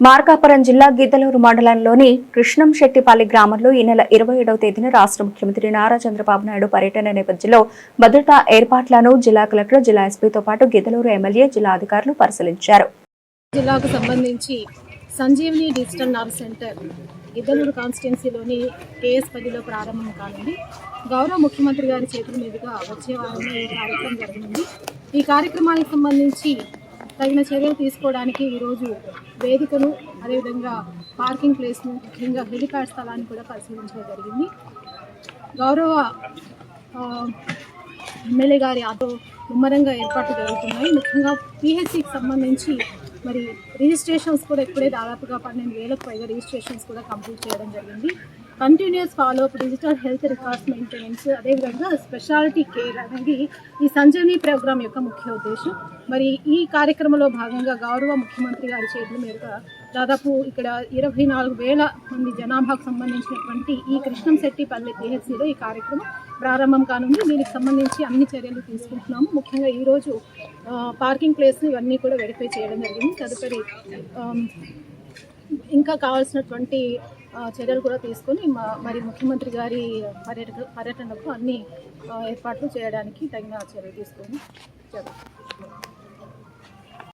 మార్కాపురం జిల్లా గిద్దలూరు మండలంలోని కృష్ణంశెట్టిపల్లి గ్రామంలో ఈ నెల 27వ తేదీన రాష్ట్ర ముఖ్యమంత్రి నారా చంద్రబాబు నాయుడు పర్యటన నేపథ్యంలో భద్రతా ఏర్పాట్లను జిల్లా కలెక్టర్, జిల్లా ఎస్పీతో పాటు గిద్దలూరు ఎమ్మెల్యే, జిల్లా అధికారులు పరిశీలించారు. జిల్లాకు సంబంధించి Sanjeevini digital nerve centre Giddalur కాన్స్టిట్యున్సీలోని KS10లో ప్రారంభం కానుంది. గౌరవ ముఖ్యమంత్రి గారి చేతుల మీదుగా వచ్చే వారంలో ఈ కార్యక్రమం జరగనుంది. ఈ కార్యక్రమానికి సంబంధించి తగిన చర్యలు తీసుకోవడానికి ఈరోజు వేదికను, అదేవిధంగా పార్కింగ్ ప్లేస్ను, ముఖ్యంగా హెలిప్యాడ్ స్థలాన్ని కూడా పరిశీలించడం జరిగింది. గౌరవ ఎమ్మెల్యే గారి ఆటో ముమ్మరంగా ఏర్పాట్లు జరుగుతున్నాయి. ముఖ్యంగా PHCకి సంబంధించి మరి రిజిస్ట్రేషన్స్ కూడా ఇప్పుడే దాదాపుగా 12,000కు పైగా రిజిస్ట్రేషన్స్ కూడా కంప్లీట్ చేయడం జరిగింది. Continuous follow up, digital health records maintenance, అదేవిధంగా స్పెషాలిటీ కేర్ అనేది ఈ సంజీవని ప్రోగ్రాం యొక్క ముఖ్య ఉద్దేశం. మరి ఈ కార్యక్రమంలో భాగంగా గౌరవ ముఖ్యమంత్రి గారి చేతుల మీదుగా దాదాపు ఇక్కడ 24,000 మంది జనాభాకు సంబంధించినటువంటి ఈ కృష్ణంశెట్టిపల్లి PHCలో ఈ కార్యక్రమం ప్రారంభం కానుంది. దీనికి సంబంధించి అన్ని చర్యలు తీసుకుంటున్నాము. ముఖ్యంగా ఈరోజు పార్కింగ్ ప్లేస్ ఇవన్నీ కూడా వెరిఫై చేయడం జరిగింది. తదుపరి ఇంకా కావాల్సినటువంటి చర్యలు కూడా తీసుకొని మరి ముఖ్యమంత్రి గారి పర్యటనకు అన్ని ఏర్పాట్లు చేయడానికి తగిన చర్యలు తీసుకొని జరుగుతుంది.